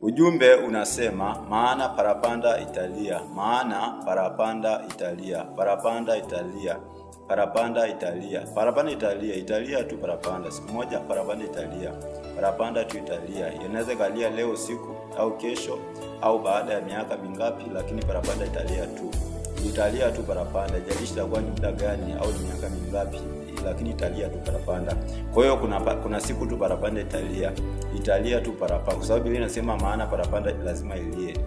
Ujumbe unasema maana parapanda italia, maana parapanda italia, parapanda italia, parapanda italia, parapanda italia, italia tu parapanda. Siku moja parapanda italia, parapanda tu italia. Inaweza kalia leo siku au kesho au baada ya miaka mingapi, lakini parapanda italia tu. Italia tu parapanda, haijalishi itakuwa ni muda gani au ni miaka mingapi, lakini italia tu parapanda. Kwa hiyo kuna siku tu parapanda italia tu parapanda, kwa sababu Biblia inasema maana parapanda lazima ilie,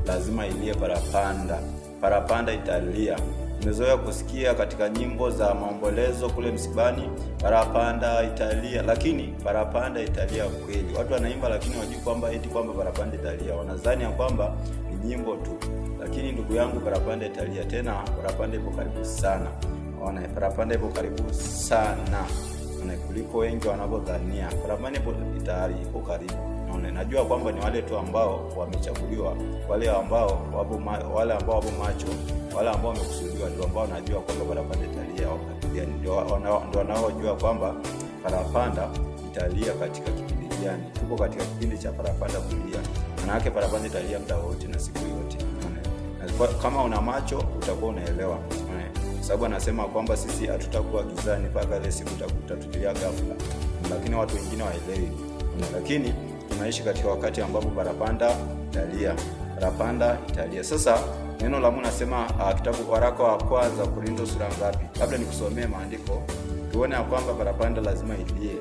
lazima ilie parapanda, parapanda italia. Nimezoea kusikia katika nyimbo za maombolezo kule msibani, parapanda italia, lakini parapanda italia kweli. Watu wanaimba lakini wajui kwamba kwamba parapanda italia. Wanadhani ya kwamba ni nyimbo tu, lakini ndugu yangu, parapanda italia. Tena parapanda ipo karibu sana. Ona, parapanda ipo karibu sana. Ona, kuliko wengi wanavyodhania. Parapanda ipo karibu. Ona, najua kwamba ni wale tu ambao wamechaguliwa, wale ambao wapo macho, wale ambao wamekusudiwa, ndio ambao najua kwamba parapanda italia wakati gani. Ndio wanaojua kwamba parapanda italia katika kipindi gani. Tuko katika kipindi cha parapanda kulia. Maana yake parapanda italia muda wote na siku yote. Kama una macho utakuwa unaelewa. Sababu anasema kwamba sisi hatutakuwa gizani mpaka ile siku tutatulia ghafla. Lakini watu wengine waelewi. Lakini tunaishi katika wakati ambapo parapanda italia. Parapanda italia. Sasa neno la Mungu nasema kitabu waraka wa kwanza Korintho sura ngapi? Labda nikusomee maandiko tuone kwamba parapanda lazima ilie.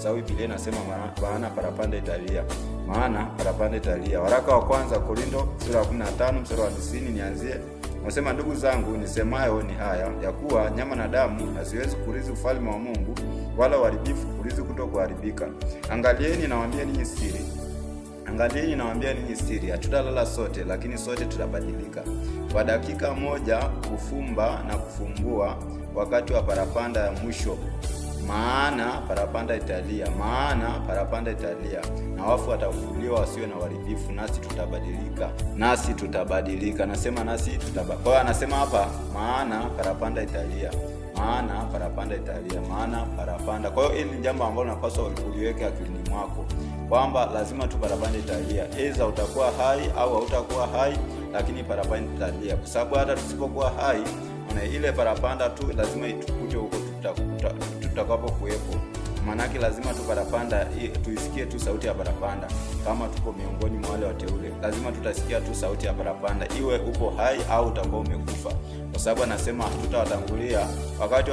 Sababu Biblia inasema maana parapanda italia. Maana parapanda italia. Waraka wa kwanza Korintho sura ya 15 mstari wa 90 nianzie. Nasema, ndugu zangu, nisemayo ni haya, ya kuwa nyama na damu haziwezi kurithi ufalme wa Mungu, wala uharibifu kurithi kutokuharibika. Angalieni nawaambia ninyi siri, hatutalala sote, lakini sote tutabadilika. Kwa dakika moja, kufumba na kufumbua, wakati wa parapanda ya mwisho. Maana parapanda italia, na wafu watafufuliwa wasiwe na uharibifu, nasi tutabadilika. Nasema nasi tutabadilika. Kwa anasema hapa maana parapanda italia. Kwa hiyo hili ni jambo ambalo unapaswa uliweke akilini mwako kwamba lazima tu parapanda italia. Aidha utakuwa hai au hautakuwa hai, lakini parapanda italia. Kwa sababu hata tusipokuwa hai, ile parapanda tu lazima itukuje huko tutakapo kuwepo. Maanake lazima tu parapanda tuisikie tu sauti ya parapanda. Kama tuko miongoni mwa wale wateule, lazima tutasikia tu sauti ya parapanda, iwe upo hai au utakuwa umekufa. Kwa sababu anasema hatutawatangulia wakati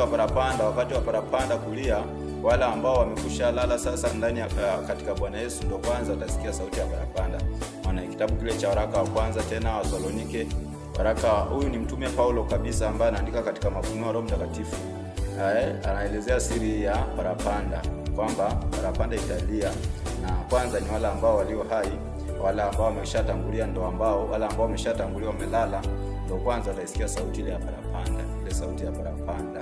wa parapanda kulia. Wale ambao wamekusha lala sasa ndani katika Bwana Yesu ndio kwanza utasikia sauti ya parapanda. Maana kitabu kile cha waraka wa kwanza tena wa Thessalonike, huyu ni mtume Paulo kabisa ambaye anaandika katika mafunuo ya Roho Mtakatifu. Anaelezea siri ya parapanda kwamba parapanda italia, na kwanza ni wale ambao walio hai, wale ambao wameshatangulia ndio wale ambao wameshatangulia wamelala ndio kwanza wataisikia sauti ile ya parapanda, ile sauti ya parapanda.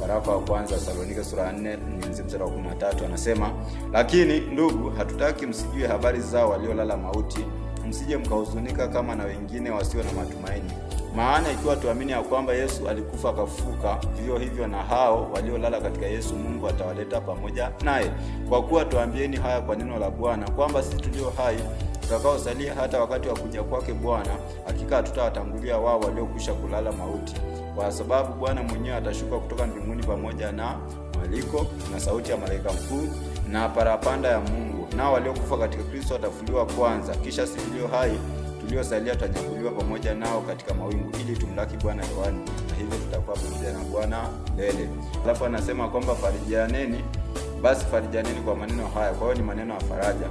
Waraka wa kwanza Thessalonike sura 4 mstari wa 13 anasema, lakini ndugu, hatutaki msijue habari zao waliolala mauti, msije mkahuzunika kama na wengine wasio na matumaini. Maana ikiwa tuamini ya kwamba Yesu alikufa akafufuka, vivyo hivyo na hao waliolala katika Yesu Mungu atawaleta pamoja naye. Kwa kuwa tuambieni haya kwa neno la Bwana, kwamba sisi tulio hai tutakaosalia hata wakati wa kuja kwake Bwana, hakika hatutawatangulia wao waliokwisha kulala mauti. Kwa sababu Bwana mwenyewe atashuka kutoka mbinguni pamoja na mwaliko na sauti ya malaika mkuu na parapanda ya Mungu. Nao waliokufa katika Kristo watafufuliwa kwanza, kisha sisi tulio hai tuliosalia tutanyakuliwa pamoja nao katika mawingu, ili tumlaki Bwana hewani, na hivyo tutakuwa pamoja na Bwana milele. Alafu anasema kwamba farijaneni kwa maneno haya. Kwa hiyo ni maneno ya faraja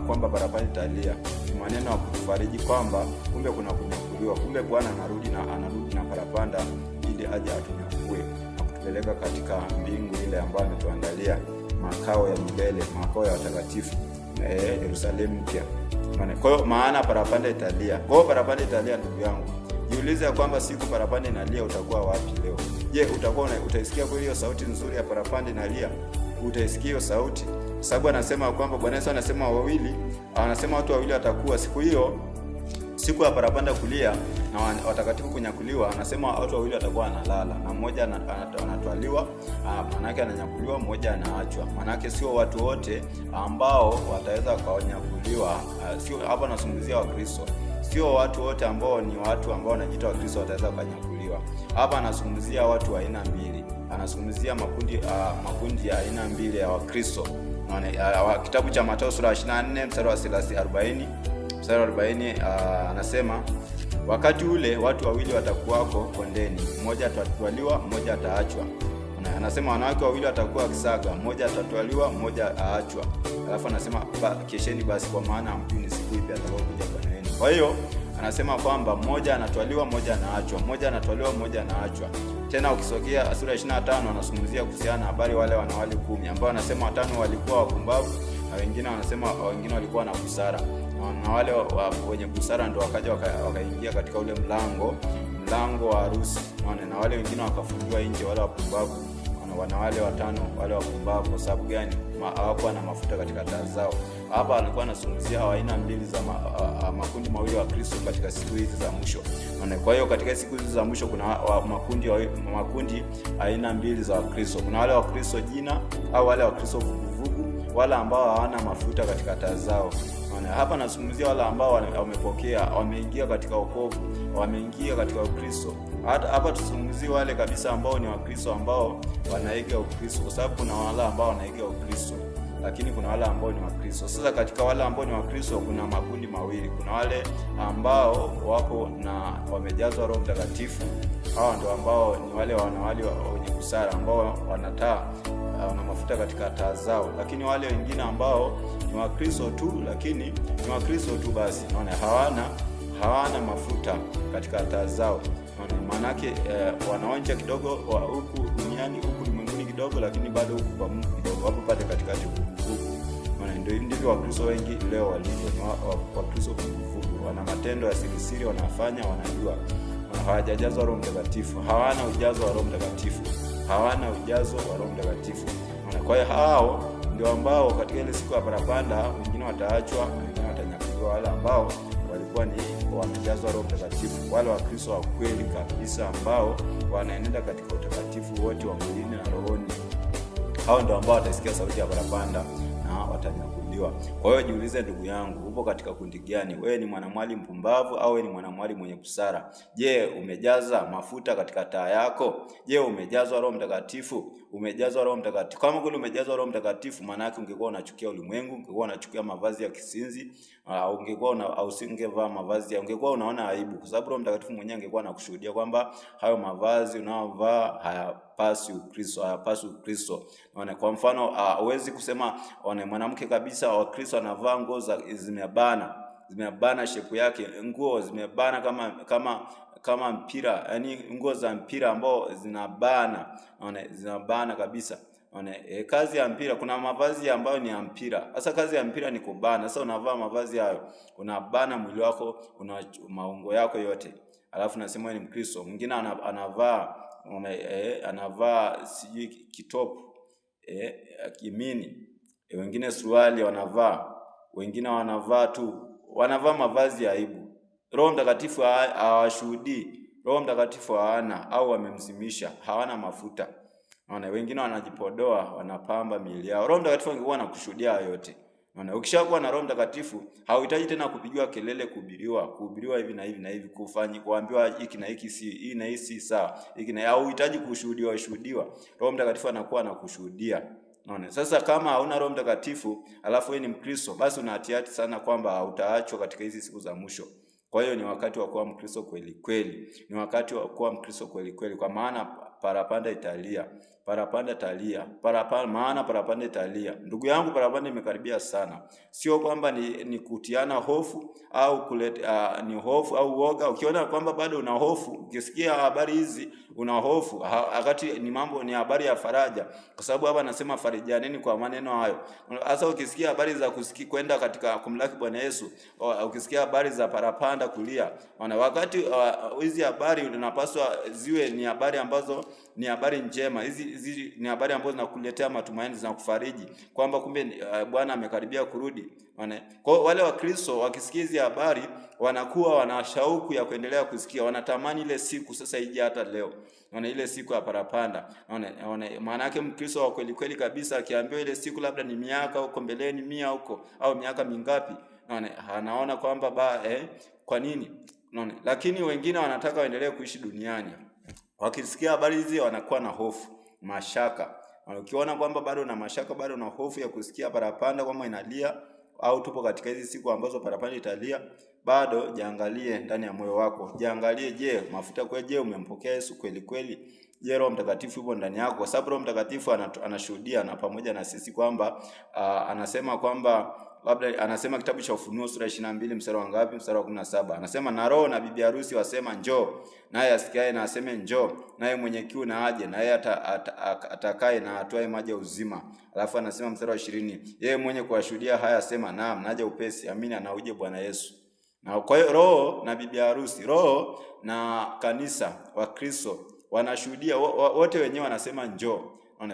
kwamba parapanda italia. Ni maneno ya kufariji kwamba kumbe kuna kunyakuliwa, kumbe Bwana anarudi na parapanda ili aje atunyakue na kutupeleka katika mbingu ile ambayo ametuandalia, makao ya milele, makao ya watakatifu, Yerusalemu mpya. Kwa hiyo maana parapanda italia. Kwa hiyo parapanda italia, ndugu yangu. Jiulize ya kwamba siku parapanda inalia utakuwa wapi leo? Je, utaisikia kweli hiyo sauti nzuri ya parapanda inalia? Utaisikia hiyo sauti? Sababu anasema kwamba Bwana Yesu anasema watu wawili watakuwa siku hiyo. Siku ya parapanda kulia na watakatifu kunyakuliwa, anasema watu wawili watakuwa wanalala na mmoja anatwaliwa, manake ananyakuliwa, mmoja anaachwa. Manake sio watu wote ambao wataweza kunyakuliwa. Sio hapa nazungumzia Wakristo. Sio watu wote ambao ni watu ambao wanajiita Wakristo wataweza kunyakuliwa. Hapa anazungumzia watu wa aina mbili. Anazungumzia makundi ya aina mbili ya Wakristo. Kitabu cha Mathayo sura 24 mstari wa 40. Mstari wa 40 anasema, wakati ule watu wawili watakuwako kondeni, mmoja atatwaliwa, mmoja ataachwa. Anasema wanawake wawili watakuwa wakisaga, mmoja atatwaliwa, mmoja aachwa. Alafu anasema kesheni basi, kwa maana hamjui ni siku ipi atakayokuja Bwana wenu. Kwa hiyo anasema kwamba mmoja anatwaliwa, mmoja anaachwa, mmoja anatwaliwa, mmoja anaachwa. Tena ukisogea sura 25 anazungumzia kuhusiana na habari wale wanawali 10 ambao anasema 5 walikuwa wapumbavu na wengine wanasema wengine walikuwa na busara. Na wale wenye busara ndio wakaja wakaingia katika ule mlango wa harusi. Na wale wengine wakafungiwa nje, wale wapumbavu. Wana wale 5 wale wapumbavu. Kwa sababu gani? Hawakuwa na mafuta katika taa zao. Hapa alikuwa anazungumzia aina mbili za makundi mawili wa Kristo katika siku hizi za mwisho. Kwa hiyo katika siku hizi za mwisho kuna makundi aina mbili za Wakristo. Kuna wale Wakristo jina au wale Wakristo vuguvugu, wale ambao hawana mafuta katika taa zao. Hapa nazungumzia wale ambao wamepokea, wameingia katika wokovu, wameingia katika Ukristo. Hapa tuzungumzie wale kabisa ambao ni Wakristo ambao wanaiga Ukristo, kwa sababu kuna wale ambao wanaiga Ukristo, lakini kuna wale ambao ni Wakristo. Sasa katika wale ambao ni Wakristo kuna makundi mawili. Kuna wale ambao wako na wamejazwa Roho Mtakatifu. Hao ndio ambao ni wale wanawali wenye busara ambao wana mafuta katika taa zao. Lakini wale wengine ambao ni Wakristo tu, lakini ni Wakristo tu basi, hawana mafuta katika taa zao. Manake wanaonja kidogo huku duniani, huku ulimwenguni kidogo, lakini bado huku kwa Mungu kidogo, hapo pale katikati huku. Ndivyo Wakristo wengi leo walivyo. Wakristo vuguvugu, wana matendo ya siri wanafanya, wanajua, hawajajazwa Roho Mtakatifu, hawana ujazo wa Roho Mtakatifu, Kwa hiyo hao ndio ambao katika ile siku ya parapanda wengine wataachwa, wengine watanyakuliwa. Wale ambao walikuwa ni wamejazwa Roho Mtakatifu, wale Wakristo wa kweli kabisa ambao wanaenenda katika utakatifu wote wa mwilini na rohoni, hao ndio ambao watasikia sauti ya parapanda na watanyakuliwa. Kwa hiyo jiulize, ndugu yangu, upo katika kundi gani? Wewe ni mwanamwali mpumbavu au wewe ni mwanamwali mwenye busara? Je, umejaza mafuta katika taa yako? Je, umejazwa Roho Mtakatifu? Kama kweli umejazwa Roho Mtakatifu, maana yake ungekuwa unachukia ulimwengu, ungekuwa unachukia mavazi ya kisinzi, usingevaa mavazi ungekuwa unaona aibu, kwa sababu Roho Mtakatifu mwenyewe angekuwa anakushuhudia kwamba hayo mavazi unaovaa hayapasi Ukristo. Kwa mfano, huwezi kusema mwanamke kabisa wa Kristo anavaa nguo zimebana shepu yake, nguo zimebana kama mpira, yani nguo za mpira ambao zinabana kabisa. Kazi ya mpira, kuna mavazi ambayo ni ya mpira. Sasa kazi ya mpira ni kubana. Sasa unavaa mavazi hayo, unabana mwili wako, maungo yako yote. Alafu nasema ni Mkristo. Mwingine anavaa sijui kitop, kimini. Wengine suruali wengine wanavaa mavazi ya aibu. Roho Mtakatifu hawashuhudii. Roho Mtakatifu hawana, au wamemzimisha, hawana mafuta. Wengine wanajipodoa, wanapamba miili yao. Roho Mtakatifu angekuwa anakushuhudia yote. Ukishakuwa na Roho Mtakatifu, hauhitaji tena kupigiwa kelele, kuhubiriwa hivi na hivi na hivi, kuambiwa hiki na hiki hii na hii si sawa. Hauhitaji kushuhudiwa. Roho Mtakatifu anakuwa anakushuhudia. Sasa kama hauna Roho Mtakatifu, alafu wewe ni Mkristo, basi unahatiati sana kwamba utaachwa katika hizi siku za mwisho. Kwa hiyo ni wakati wa kuwa Mkristo kweli kweli. Kwa maana parapanda italia. Ndugu yangu, parapanda imekaribia sana. Sio kwamba ni kutiana hofu au ni hofu au uoga. Ukiona kwamba bado una hofu, ukisikia habari hizi una hofu, wakati ni habari ya faraja, kwa sababu hapa anasema farijaneni kwa maneno hayo. Sasa ukisikia habari za kwenda katika kumlaki Bwana Yesu, ukisikia habari za parapanda kulia, wakati hizi habari unapaswa ziwe ni habari ambazo ni habari njema. Hizi hizi ni habari ambazo zinakuletea matumaini, zinakufariji kwamba kumbe Bwana amekaribia kurudi. Kwa wale Wakristo wakisikia hizi habari wanakuwa wana shauku ya kuendelea kusikia, wanatamani ile siku sasa ije hata leo. Ile siku ya parapanda. Maana yake Mkristo wa kweli kweli kabisa akiambiwa ile siku labda ni miaka huko mbeleni 100 huko au miaka mingapi, anaona kwamba kwa nini? Lakini wengine wanataka waendelee kuishi duniani. Wakisikia habari hizi wanakuwa na hofu, mashaka. Ukiona kwamba bado na mashaka, bado na hofu ya kusikia parapanda kwamba inalia au tupo katika hizi siku ambazo parapanda italia, bado jiangalie ndani ya moyo wako. Jiangalie, je, mafuta kwa je umempokea Yesu kweli kweli? Je, Roho Mtakatifu yupo ndani yako? Kwa sababu Roho Mtakatifu anashuhudia na pamoja na sisi kwamba anasema kwamba labda anasema kitabu cha Ufunuo sura 22 mstari wa ngapi? Mstari wa 17. Anasema na roho na bibi harusi wasema njoo, naye asikiaye na aseme njoo, naye mwenye kiu na aje, naye atakaye na atwae maji ya uzima. Alafu anasema mstari wa 20, yeye mwenye kuwashuhudia haya asema naam, naja upesi. Amini, anauje Bwana Yesu. Na kwa hiyo roho na bibi harusi, roho na kanisa wa Kristo wanashuhudia, wote wenyewe wanasema njoo.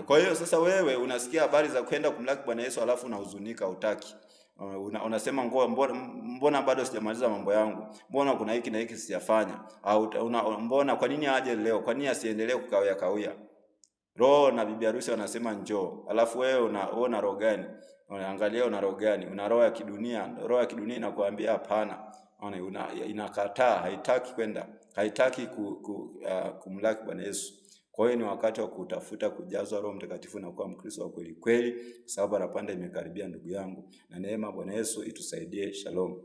Kwa hiyo sasa wewe unasikia habari za kwenda kumlaki Bwana Yesu alafu unahuzunika, hutaki. Unasema mbona bado sijamaliza mambo yangu? Mbona kuna hiki na hiki sijafanya? Au mbona kwa nini aje leo? Kwa nini asiendelee kukawia? Roho na bibi harusi wanasema njoo. Alafu wewe una roho gani? Angalia una roho gani? Una roho ya kidunia. Roho ya kidunia inakuambia hapana. Inakataa, haitaki kwenda. Haitaki kumlaki Bwana Yesu. Kwa hiyo ni wakati wa kutafuta kujazwa Roho Mtakatifu na kuwa Mkristo wa kweli kweli, sababu parapanda imekaribia ndugu yangu. Na neema Bwana Yesu itusaidie. Shalom.